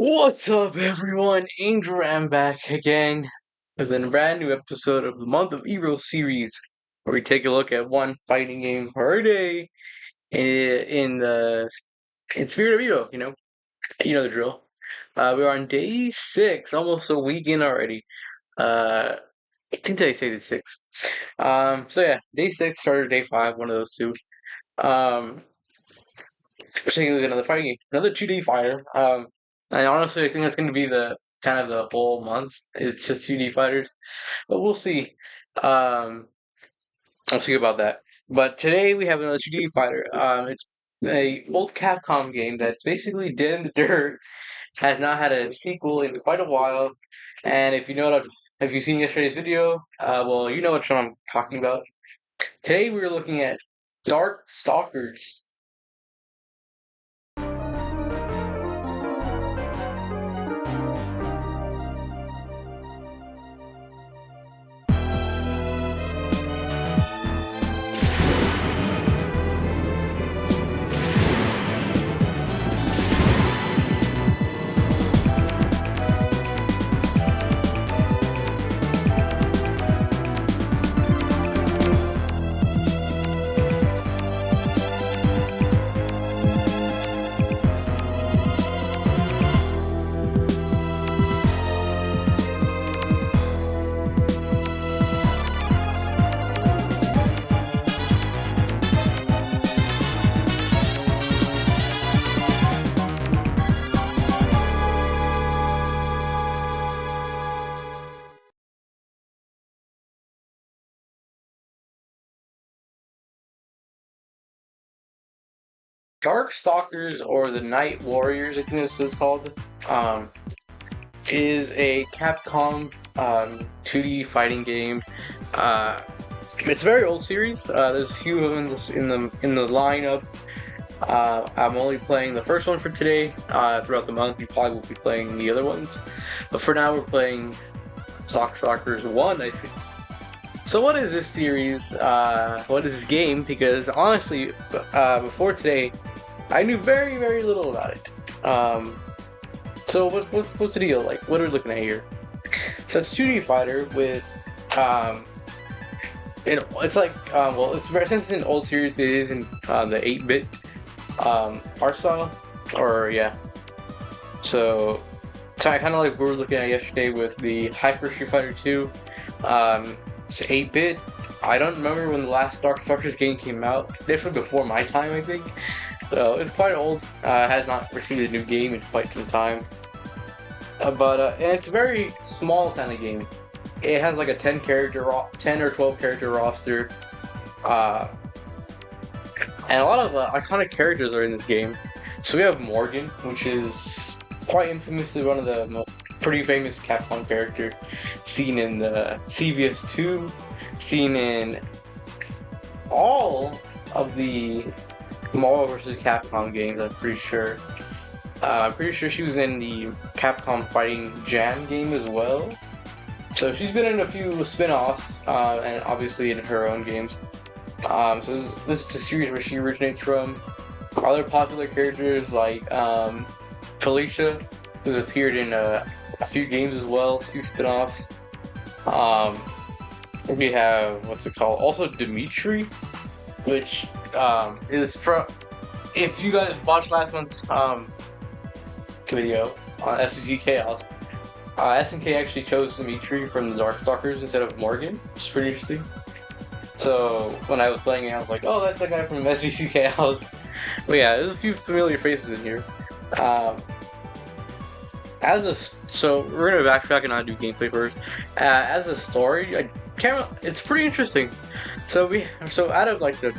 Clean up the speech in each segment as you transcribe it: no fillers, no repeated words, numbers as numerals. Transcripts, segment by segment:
What's up, everyone? Angel am back again with a brand new episode of the Month of EVO series, where we take a look at one fighting game per day in the spirit of EVO. You know the drill. We are on day 6, almost a week in already. I think they say the 6. So yeah, day 6 started day 5, one of those two. We're taking a look at another fighting game, another 2D fighter. And honestly, I think that's going to be the kind of the whole month. It's just 2D fighters, but we'll see. Um, I'll see about that. But today we have another 2D fighter. It's a old Capcom game that's basically dead in the dirt. Has not had a sequel in quite a while. And if you've seen yesterday's video, well, you know what I'm talking about. Today we are looking at Darkstalkers. Darkstalkers, or the Night Warriors, I think this is called, is a Capcom 2D fighting game. It's a very old series. There's a few of them in the lineup. I'm only playing the first one for today. Throughout the month, we probably will be playing the other ones, but for now, we're playing Darkstalkers 1, I think. So what is this series? What is this game? Because honestly, before today, I knew very, very little about it. So what's the deal? Like, what are we looking at here? So it's 2D fighter with, it's like, well, since it's an old series, it is in the 8-bit art style, or yeah. So I kind of like we were looking at yesterday with the Hyper Street Fighter 2. It's 8-bit. I don't remember when the last Darkstalkers game came out. Definitely before my time, I think. So it's quite old. Has not received a new game in quite some time. And it's a very small kind of game. It has like a 10 or 12 character roster. And a lot of iconic characters are in this game. So we have Morgan, which is quite infamously one of the pretty famous Capcom character, seen in the CVS2, seen in all of the Marvel vs. Capcom games, I'm pretty sure. I'm pretty sure she was in the Capcom Fighting Jam game as well. So she's been in a few spin-offs, and obviously in her own games. So this is the series where she originates from. Other popular characters like Felicia, who's appeared in a few games as well, a few spin-offs. We have, what's it called? Also Dimitri, which is from, if you guys watched last month's video on SVC Chaos, SNK actually chose Dimitri from the Darkstalkers instead of Morgan, which is pretty interesting. So when I was playing it, I was like, oh, that's the guy from SVC Chaos. But yeah, there's a few familiar faces in here. So we're gonna backtrack and not do gameplay first. As a story, it's pretty interesting. So out of like the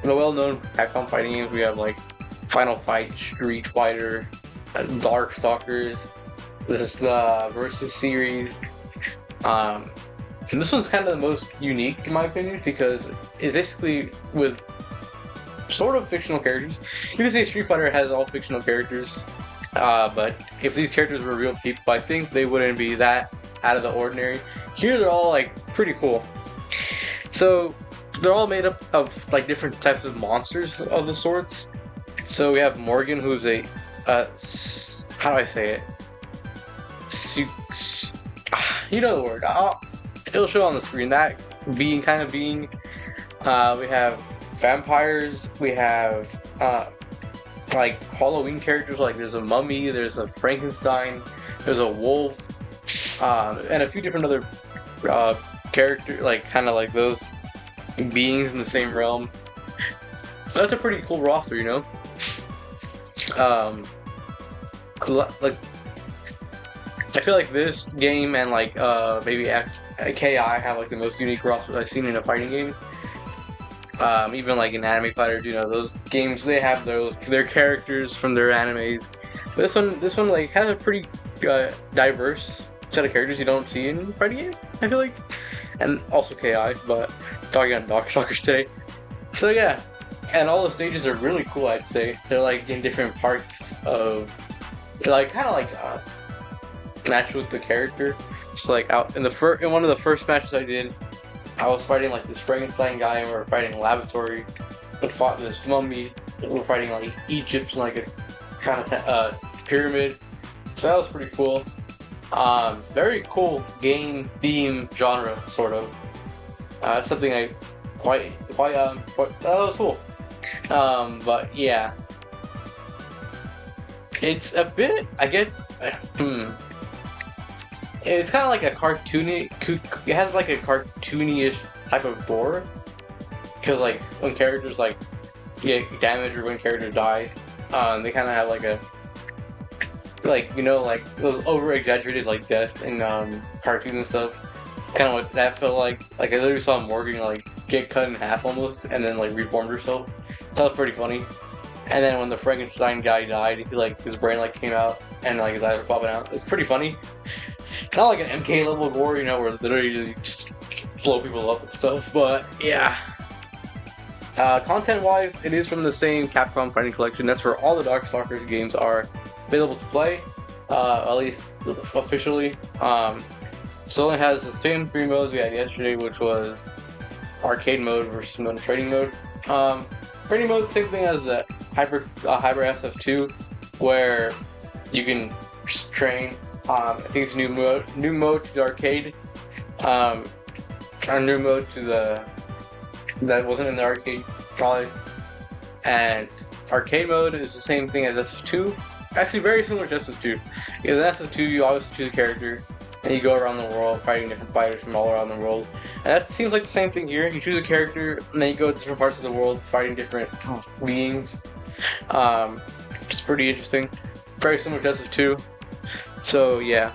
well-known Capcom fighting games, we have like Final Fight, Street Fighter, Darkstalkers. This is the Versus series. And this one's kind of the most unique in my opinion because it's basically with sort of fictional characters. You can say Street Fighter has all fictional characters. But if these characters were real people, I think they wouldn't be that out of the ordinary. Here they're all like pretty cool. So they're all made up of like different types of monsters of the sorts. So we have Morgan, who's a how do I say it? you know the word. It'll show on the screen. That being kind of being. We have vampires. We have like Halloween characters. Like there's a mummy. There's a Frankenstein. There's a wolf. And a few different other characters. Like kind of like those beings in the same realm. So that's a pretty cool roster, you know. Like I feel like this game and like maybe KI have like the most unique rosters I've seen in a fighting game. Even like in anime fighters, you know, those games they have their characters from their animes. This one like has a pretty diverse set of characters you don't see in fighting games, I feel like, and also KI. But talking on Darkstalkers today, so yeah, and all the stages are really cool. I'd say they're like in different parts of, they're like kind of like match with the character. Just like out in one of the first matches I did, I was fighting like this Frankenstein guy, and we were fighting a laboratory. We fought this mummy. We were fighting like Egypt, like a kind of pyramid. So that was pretty cool. Very cool game theme genre, sort of. That's something I that was cool. But yeah, it's a bit, I guess. It's kind of like a cartoony. It has like a cartoony-ish type of gore, because like when characters like get damaged or when characters die, they kind of have like a, like, you know, like those over-exaggerated like deaths in cartoons and stuff. Kind of what that felt like. Like I literally saw Morgan like get cut in half almost, and then like reformed herself. That was pretty funny. And then when the Frankenstein guy died, he like his brain like came out and like his eyes were popping out. It's pretty funny. Not like an MK level gore, you know, where literally just blow people up and stuff, but yeah. Content-wise, it is from the same Capcom Fighting Collection. That's where all the Darkstalkers games are available to play, at least officially. So it only has the same 3 modes we had yesterday, which was arcade mode versus mode trading mode. Trading mode, same thing as the Hyper SF2, where you can just train. I think it's a new mode to the arcade, or new mode to that wasn't in the arcade probably. And arcade mode is the same thing as SF2, actually very similar to SF2. Because in SF2 you obviously choose a character and you go around the world fighting different fighters from all around the world. And that seems like the same thing here. You choose a character and then you go to different parts of the world fighting different beings. It's pretty interesting. Very similar to SF2. So yeah,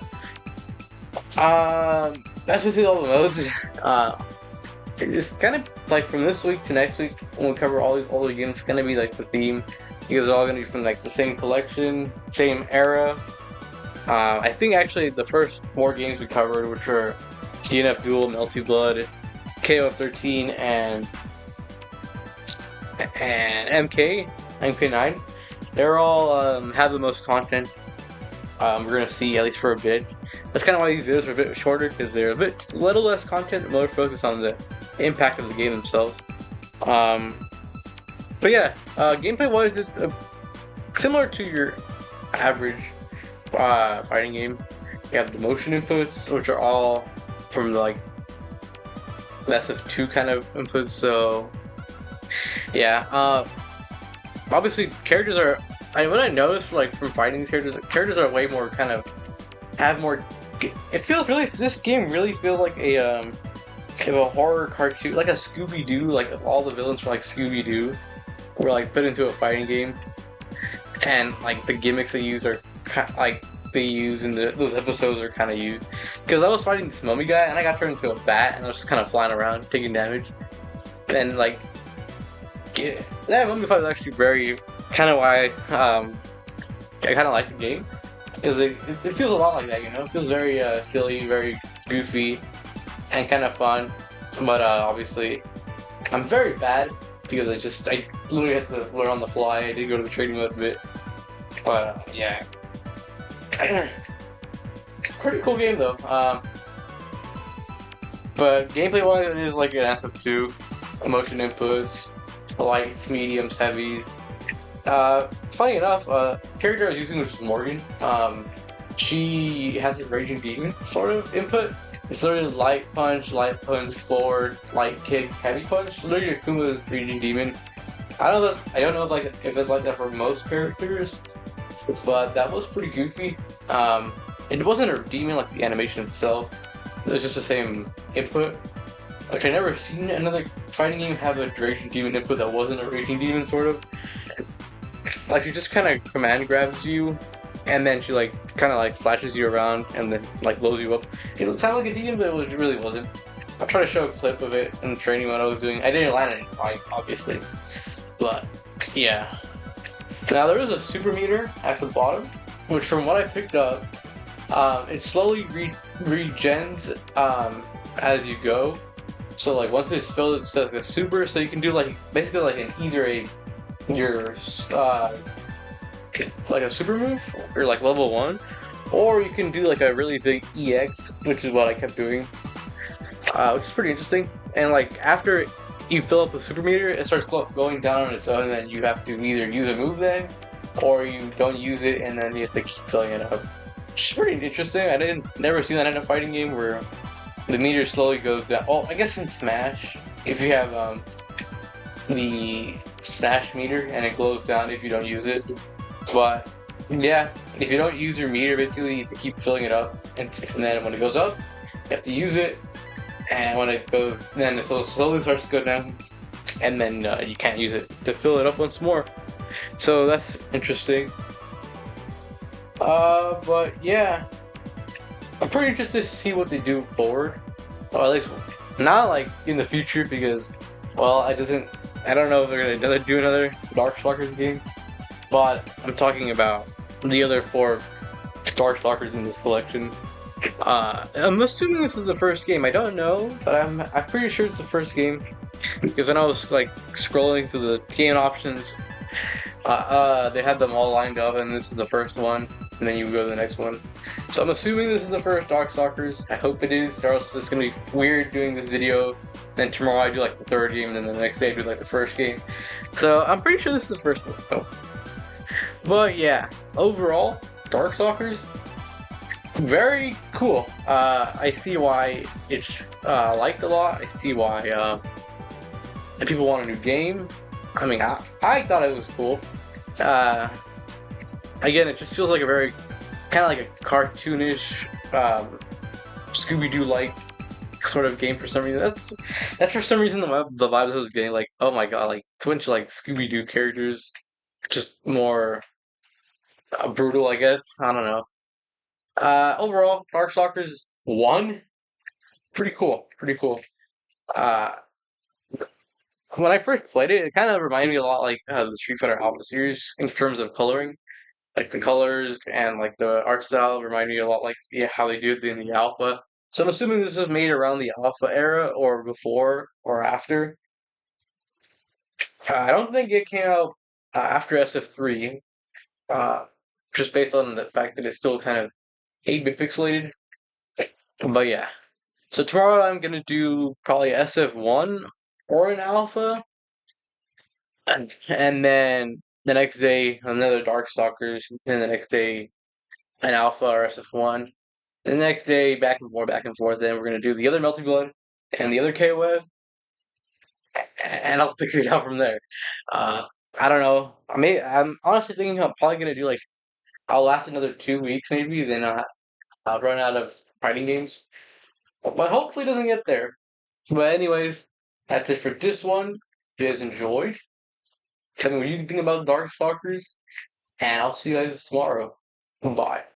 that's basically all the modes. It's kind of like from this week to next week when we cover all these older games. It's gonna be like the theme, because they're all gonna be from like the same collection, same era. I think actually the first 4 games we covered, which were DNF Duel, Melty Blood, KOF 13, and MK9, they're all have the most content. We're gonna see, at least for a bit. That's kind of why these videos are a bit shorter, because they're a little less content, more focused on the impact of the game themselves. But yeah, gameplay-wise, it's similar to your average fighting game. You have the motion inputs, which are all from the like SF2 kind of inputs. So yeah, obviously characters are. What I noticed, like from fighting these characters are way more kind of have more. It feels really. This game really feels like a horror cartoon, like a Scooby-Doo. Like all the villains from like Scooby-Doo were like put into a fighting game, and like the gimmicks they use are like they use in those episodes are kind of used. Because I was fighting this mummy guy, and I got turned into a bat, and I was just kind of flying around taking damage, and like that mummy fight was actually very. Kind of why I kind of like the game, because it feels a lot like that, you know. It feels very silly, very goofy, and kind of fun. But obviously, I'm very bad because I literally had to learn on the fly. I did go to the trading mode a bit, but yeah, pretty cool game though. But gameplay wise, it is like an SF2, emotion inputs, lights, mediums, heavies. Funny enough, character I was using was Morgan. she has a raging demon sort of input. It's sort of light punch, forward, light kick, heavy punch. Literally, Akuma's raging demon. I don't know if it's like that for most characters, but that was pretty goofy. It wasn't a demon like the animation itself. It was just the same input. Which I never seen another fighting game have a raging demon input that wasn't a raging demon sort of. Like she just kind of command grabs you, and then she like kind of like slashes you around and then like blows you up. It sounded like a demon, but it really wasn't. I'll try to show a clip of it in training when I was doing. I didn't land any fight, obviously, but yeah. Now there is a super meter at the bottom, which from what I picked up, it slowly regens as you go. So like once it's filled, it's like a super. So you can do like basically like an either your like a super move or like level 1, or you can do like a really big EX, which is what I kept doing, which is pretty interesting. And like after you fill up the super meter, it starts going down on its own, and then you have to either use a move then, or you don't use it, and then you have to keep filling it up. Which is pretty interesting. I never seen that in a fighting game where the meter slowly goes down. Well, I guess in Smash, if you have the Smash meter and it glows down if you don't use it. But yeah, if you don't use your meter, basically you have to keep filling it up, and then when it goes up, you have to use it, and when it goes, then it slowly starts to go down, and then you can't use it to fill it up once more. So that's interesting. But yeah, I'm pretty interested to see what they do forward, or at least not like in the future, because well, I don't know if they're gonna do another Darkstalkers game. But I'm talking about the other 4 Darkstalkers in this collection. I'm assuming this is the first game. I don't know, but I'm pretty sure it's the first game, because when I was like scrolling through the game options, they had them all lined up, and this is the first one, and then you go to the next one. So I'm assuming this is the first Darkstalkers. I hope it is, or else it's gonna be weird doing this video. Then tomorrow I do like the 3rd game, and then the next day I do like the 1st game. So I'm pretty sure this is the first one. Oh. But yeah, overall, Darkstalkers, very cool. I see why it's liked a lot. I see why people want a new game. I mean, I thought it was cool. Again, it just feels like a very kind of like a cartoonish, Scooby-Doo-like sort of game for some reason. That's for some reason the vibe I was getting. Like, oh my god, like Twitch like Scooby-Doo characters, just more brutal, I guess. I don't know. Overall, Darkstalkers 1, pretty cool. Pretty cool. Uh, when I first played it, it kind of reminded me a lot like the Street Fighter Alpha series in terms of coloring. Like the colors and like the art style remind me a lot like yeah, how they do it in the Alpha. So I'm assuming this was made around the Alpha era or before or after. I don't think it came out after SF3, uh, just based on the fact that it's still kind of 8-bit pixelated. But yeah. So tomorrow I'm gonna do probably SF1 or an alpha, and then the next day another Darkstalkers, and the next day an alpha or SF1. The next day back and forth, back and forth. Then we're gonna do the other Melting Blood and the other KOF, and I'll figure it out from there. Uh, I don't know. I'm honestly thinking I'm probably gonna do like I'll last another 2 weeks maybe, then I'll run out of fighting games. But hopefully it doesn't get there. But anyways, that's it for this one. If you guys enjoyed, tell me what you think about Darkstalkers, and I'll see you guys tomorrow. Bye.